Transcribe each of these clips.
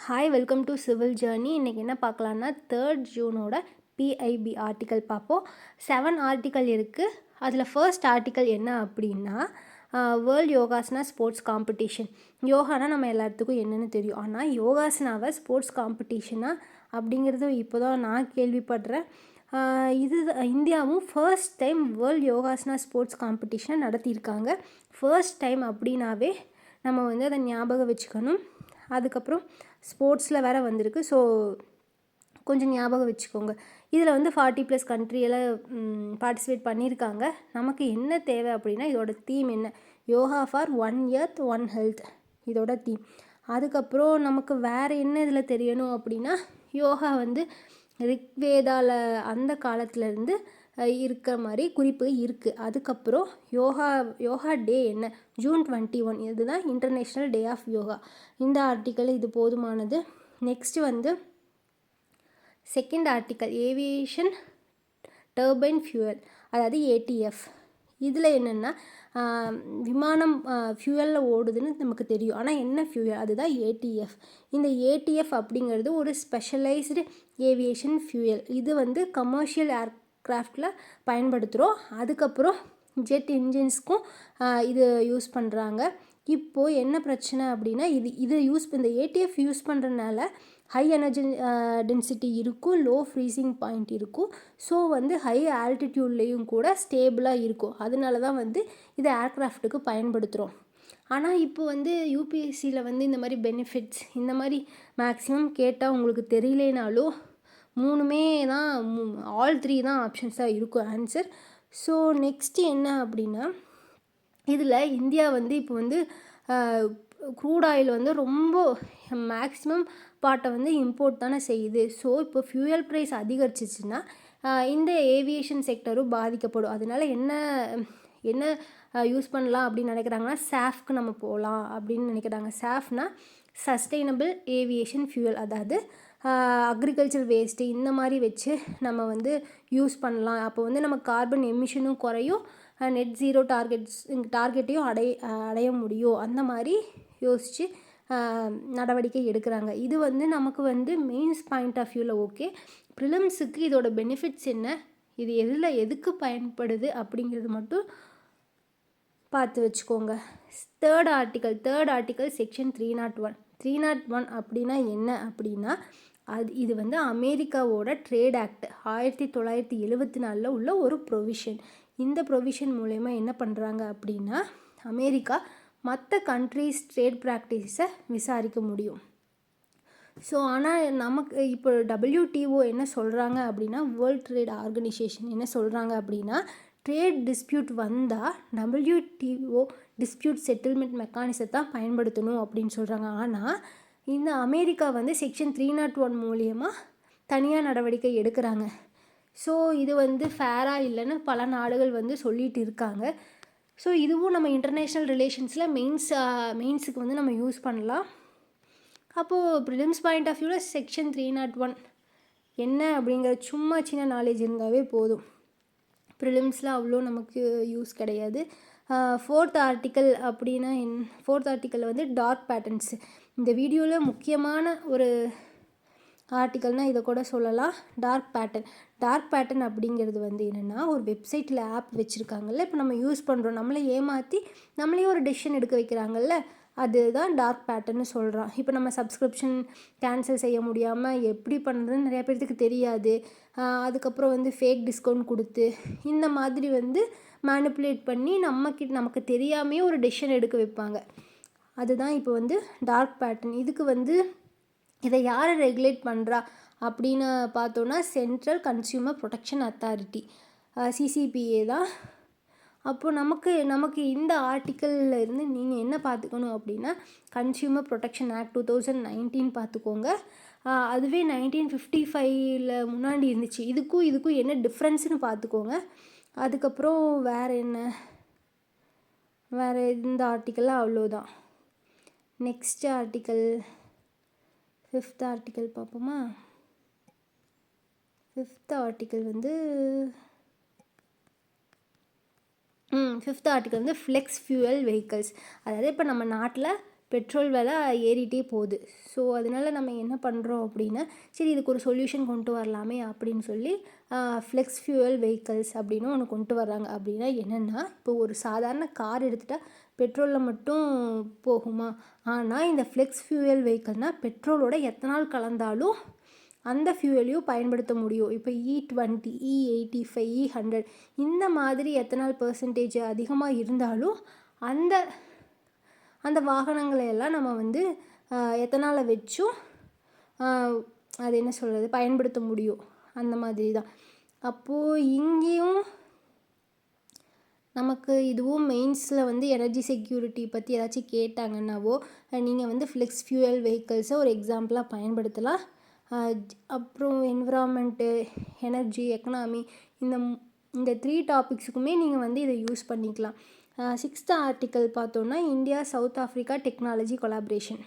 Hi, welcome to civil journey. இன்றைக்கி என்ன பார்க்கலான்னா 3rd ஜூனோட PIB article பார்ப்போம். 7 ஆர்டிக்கல் இருக்குது. அதில் ஃபர்ஸ்ட் ஆர்டிக்கல் என்ன அப்படின்னா வேர்ல்டு யோகாசனா ஸ்போர்ட்ஸ் காம்படிஷன். யோகானா நம்ம எல்லாத்துக்கும் என்னென்னு தெரியும். ஆனால் யோகாசனாவை ஸ்போர்ட்ஸ் காம்படிஷனாக அப்படிங்கிறது இப்போ தான் நான் கேள்விப்படுறேன். இது இந்தியாவும் first time world yogasana sports காம்படிஷனை நடத்தியிருக்காங்க. ஃபர்ஸ்ட் டைம் அப்படின்னாவே நம்ம அதை ஞாபகம் வச்சுக்கணும். அதுக்கப்புறம் ஸ்போர்ட்ஸில் வேறு வந்திருக்கு. ஸோ கொஞ்சம் ஞாபகம் வச்சுக்கோங்க. இதில் 40+ கண்ட்ரியெல்லாம் பார்ட்டிசிபேட் பண்ணியிருக்காங்க. நமக்கு என்ன தேவை அப்படின்னா இதோட தீம் என்ன, யோகா ஃபார் 1 earth 1 health இதோட தீம். அதுக்கப்புறம் நமக்கு வேறு என்ன இதில் தெரியணும் அப்படின்னா யோகா ரிக்வேதால அந்த காலத்துலேருந்து இருக்கிற மாதிரி குறிப்பு இருக்குது. அதுக்கப்புறம் யோகா டே என்ன, June 21 இதுதான் இன்டர்நேஷ்னல் டே ஆஃப் யோகா. இந்த ஆர்டிக்கல் இது போதுமானது. Next second article aviation turbine fuel, அதாவது ATF. இதில் என்னென்னா விமானம் ஃபியூயலில் ஓடுதுன்னு நமக்கு தெரியும். ஆனால் என்ன ஃபியூயல், அதுதான் ATF. இந்த ATF அப்படிங்கிறது ஒரு ஸ்பெஷலைஸ்டு ஏவியேஷன் ஃபியூயல். இது கமர்ஷியல் ஏர்க்ராஃப்டில் பயன்படுத்துகிறோம். அதுக்கப்புறம் ஜெட் இன்ஜின்ஸ்க்கும் இது யூஸ் பண்ணுறாங்க. இப்போது என்ன பிரச்சனை அப்படின்னா இந்த ATF யூஸ் பண்ணுறதுனால ஹை எனர்ஜி டென்சிட்டி இருக்கும், லோ ஃப்ரீசிங் பாயிண்ட் இருக்கும். ஸோ ஹை ஆல்டிடியூட்லேயும் கூட ஸ்டேபிளாக இருக்கும். அதனால தான் இதை ஏர்க்ராஃப்ட்டுக்கு பயன்படுத்துகிறோம். ஆனால் இப்போ UPSCயில் இந்த மாதிரி பெனிஃபிட்ஸ் இந்த மாதிரி மேக்ஸிமம் கேட்டால் உங்களுக்கு தெரியலேனாலும் 3மே தான், ஆல் 3 தான் ஆப்ஷன்ஸாக இருக்கும் ஆன்சர். ஸோ நெக்ஸ்ட்டு என்ன அப்படின்னா இதில் இந்தியா இப்போ க்ரூட் ஆயில் ரொம்ப மேக்ஸிமம் பார்ட்டை இம்போர்ட் தானே செய்யுது. ஸோ இப்போ ஃபியூயல் ப்ரைஸ் அதிகரிச்சிச்சுன்னா இந்த ஏவியேஷன் செக்டரும் பாதிக்கப்படும். அதனால் என்ன யூஸ் பண்ணலாம் அப்படின்னு நினைக்கிறாங்கன்னா SAFக்கு நம்ம போகலாம் அப்படின்னு நினைக்கிறாங்க. SAFனா சஸ்டைனபிள் ஏவியேஷன் ஃபியூயல், அதாவது அக்ரிகல்ச்சர் வேஸ்ட்டு இந்த மாதிரி வச்சு நம்ம யூஸ் பண்ணலாம். அப்போ நம்ம கார்பன் எமிஷனும் குறையும், நெட் ஜீரோ டார்கெட்டையும் அடைய முடியும். அந்த மாதிரி யோசித்து நடவடிக்கை எடுக்கிறாங்க. இது நமக்கு மெயின்ஸ் பாயிண்ட் ஆஃப் வியூவில் ஓகே. ப்ரிலிம்ஸுக்கு இதோட பெனிஃபிட்ஸ் என்ன, இது எதுக்கு பயன்படுது அப்படிங்கிறது மட்டும் பார்த்து வச்சுக்கோங்க. தேர்ட் ஆர்டிக்கல் செக்ஷன் 301 அப்படின்னா என்ன அப்படின்னா இது அமெரிக்காவோட ட்ரேட் ஆக்ட் 1974 உள்ள ஒரு ப்ரொவிஷன். இந்த ப்ரொவிஷன் மூலயமா என்ன பண்ணுறாங்க அப்படின்னா அமெரிக்கா மற்ற கண்ட்ரீஸ் ட்ரேட் ப்ராக்டிஸை விசாரிக்க முடியும். ஸோ ஆனால் நமக்கு இப்போ WTO என்ன சொல்கிறாங்க அப்படின்னா, வேர்ல்ட் ட்ரேட் ஆர்கனைசேஷன் என்ன சொல்கிறாங்க அப்படின்னா ட்ரேட் டிஸ்பியூட் வந்தால் WTO டிஸ்பியூட் செட்டில்மெண்ட் மெக்கானிசத்தை தான் பயன்படுத்தணும் அப்படின்னு சொல்கிறாங்க. ஆனால் இந்த அமெரிக்கா செக்ஷன் 301 மூலியமாக தனியாக நடவடிக்கை எடுக்கிறாங்க. ஸோ இது ஃபேராக இல்லைன்னு பல நாடுகள் சொல்லிகிட்டு இருக்காங்க. ஸோ இதுவும் நம்ம இன்டர்நேஷ்னல் ரிலேஷன்ஸில் மெயின்ஸுக்கு நம்ம யூஸ் பண்ணலாம். அப்போது ப்ரிலிம்ஸ் பாயிண்ட் ஆஃப் வியூவில் செக்ஷன் 301 என்ன அப்படிங்கிற சும்மா சின்ன நாலேஜ் இருந்தாவே போதும். ப்ரிலிம்ஸில் அவ்வளோ நமக்கு யூஸ் கிடையாது. ஃபோர்த் ஆர்டிக்கல் அப்படின்னா ஃபோர்த் ஆர்டிக்கல் டார்க் பேட்டர்ன்ஸ். இந்த வீடியோவில் முக்கியமான ஒரு ஆர்டிக்கல்னால் இதை கூட சொல்லலாம். டார்க் பேட்டர்ன் அப்படிங்கிறது என்னென்னா, ஒரு வெப்சைட்டில் ஆப் வச்சுருக்காங்கல்ல, இப்போ நம்ம யூஸ் பண்ணுறோம், நம்மளை ஏமாற்றி நம்மளே ஒரு டெசிஷன் எடுக்க வைக்கிறாங்கல்ல, அதுதான் டார்க் பேட்டர்ன்னு சொல்கிறோம். இப்போ நம்ம சப்ஸ்கிரிப்ஷன் கேன்சல் செய்ய முடியாமல் எப்படி பண்ணுறதுன்னு நிறையா பேர்த்துக்கு தெரியாது. அதுக்கப்புறம் ஃபேக் டிஸ்கவுண்ட் கொடுத்து இந்த மாதிரி மேனிப்புலேட் பண்ணி நமக்கு தெரியாமையே ஒரு டெசிஷன் எடுக்க வைப்பாங்க. அதுதான் இப்போ டார்க் பேட்டர்ன். இதுக்கு இதை யார் ரெகுலேட் பண்ணுறா அப்படின்னு பார்த்தோன்னா central consumer protection authority, CCPA தான். அப்போது நமக்கு இந்த ஆர்டிக்கலில் இருந்து நீங்கள் என்ன பார்த்துக்கணும் அப்படின்னா கன்சியூமர் ப்ரொடெக்ஷன் ஆக்ட் 2019 பார்த்துக்கோங்க. அதுவே 1955 முன்னாடி இருந்துச்சு. இதுக்கும் என்ன டிஃப்ரென்ஸ்னு பார்த்துக்கோங்க. அதுக்கப்புறம் வேறு இந்த ஆர்டிக்கலில் அவ்வளோதான். நெக்ஸ்ட் ஆர்டிக்கல் 5th ஆர்டிக்கல் பார்ப்போமா. 5th article 5th article flex fuel vehicles. அதாவது இப்போ நம்ம நாட்டில் பெட்ரோல் விலை ஏறிட்டே போகுது. ஸோ அதனால நம்ம என்ன பண்ணுறோம் அப்படின்னா, சரி இதுக்கு ஒரு சொல்யூஷன் கொண்டு வரலாமே அப்படின்னு சொல்லி ஃப்ளெக்ஸ் ஃபியூவல் வெஹிக்கல்ஸ் அப்படின்னு ஒன்று கொண்டு வர்றாங்க. அப்படின்னா என்னென்னா, இப்போ ஒரு சாதாரண கார் எடுத்துகிட்டா பெட்ரோலில் மட்டும் போகுமா? ஆனால் இந்த ஃப்ளெக்ஸ் ஃபியூவல் வெஹிக்கல்னால் பெட்ரோலோட எத்தனால் கலந்தாலும் அந்த ஃபியூவலையும் பயன்படுத்த முடியும். இப்போ E20, E85, E100 இந்த மாதிரி எத்தனால் பெர்சன்டேஜ் அதிகமாக இருந்தாலும் அந்த அந்த வாகனங்களை எல்லாம் நம்ம வந்து எத்தனாலை வச்சும் அது என்ன சொல்கிறது பயன்படுத்த முடியும். அந்த மாதிரி தான். அப்போது இங்கேயும் நமக்கு இதுவும் மெயின்ஸில் வந்து எனர்ஜி செக்யூரிட்டி பற்றி ஏதாச்சும் கேட்டாங்கன்னாவோ நீங்கள் வந்து ஃப்ளெக்ஸ் ஃபியூவல் வெஹிக்கல்ஸை ஒரு எக்ஸாம்பிளாக பயன்படுத்தலாம். அப்புறம் என்விரான்மெண்ட்டு, எனர்ஜி, எக்கனாமி இந்த 3 டாபிக்ஸுக்குமே நீங்கள் வந்து இதை யூஸ் பண்ணிக்கலாம். 6th ஆர்டிக்கல் பார்த்தோன்னா India south Africa technology collaboration.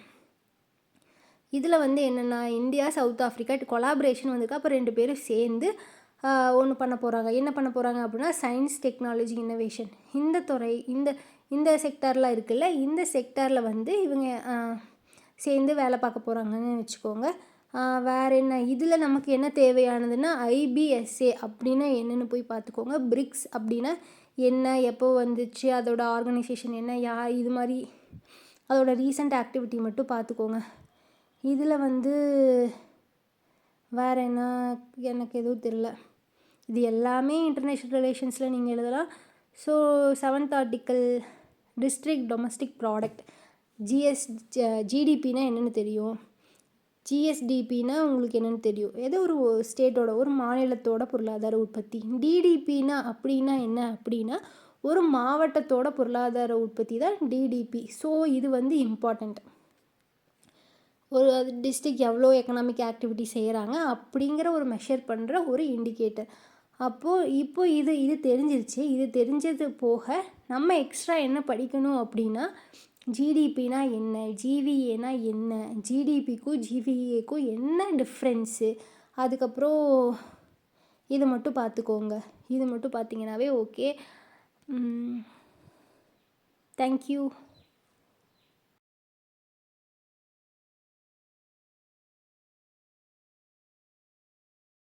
இதில் வந்து என்னென்னா, இந்தியா சவுத் ஆஃப்ரிக்கா கொலாபரேஷன் வந்துருக்கு. அப்போ 2 பேரும் சேர்ந்து ஒன்று பண்ண போகிறாங்க. என்ன பண்ண போகிறாங்க அப்படின்னா, சயின்ஸ் டெக்னாலஜி இன்னோவேஷன் இந்த துறை இந்த செக்டாரில் இருக்குல்ல, இந்த செக்டாரில் வந்து இவங்க சேர்ந்து வேலை பார்க்க போகிறாங்கன்னு வச்சுக்கோங்க. வேறு என்ன, இதில் நமக்கு என்ன தேவையானதுன்னா IBSA அப்படின்னா என்னென்னு போய் பார்த்துக்கோங்க. பிரிக்ஸ் அப்படின்னா என்ன, எப்போ வந்துச்சு, அதோட ஆர்கனைசேஷன் என்ன, இது மாதிரி அதோட ரீசெண்ட் ஆக்டிவிட்டி மட்டும் பார்த்துக்கோங்க. இதில் வந்து வேறு என்ன எனக்கு எதுவும் தெரியல. இது எல்லாமே இன்டர்நேஷ்னல் ரிலேஷன்ஸில் நீங்கள் எழுதலாம். So 7th article district domestic product GDPனா என்னென்னு தெரியும். GSDPனா உங்களுக்கு என்னென்னு தெரியும். ஏதோ ஒரு ஸ்டேட்டோட ஒரு மாநிலத்தோட பொருளாதார உற்பத்தி. DDPனா அப்படின்னா என்ன அப்படின்னா ஒரு மாவட்டத்தோட பொருளாதார உற்பத்தி தான் DDP. ஸோ இது வந்து இம்பார்ட்டண்ட். ஒரு டிஸ்ட்ரிக்ட் எவ்வளோ எக்கனாமிக் ஆக்டிவிட்டி செய்கிறாங்க அப்படிங்கிற ஒரு மெஷர் பண்ணுற ஒரு இண்டிகேட்டர். இப்போ இது தெரிஞ்சிருச்சு. இது தெரிஞ்சது போக நம்ம எக்ஸ்ட்ரா என்ன படிக்கணும் அப்படின்னா, GDPனா என்ன, GVAனா என்ன, GDPக்கும் GVAக்கும் என்ன டிஃப்ரென்ஸு, அதுக்கப்புறம் இது மட்டும் பார்த்துக்கோங்க. இது மட்டும் பார்த்தீங்கன்னாவே ஓகே. தேங்க்யூ.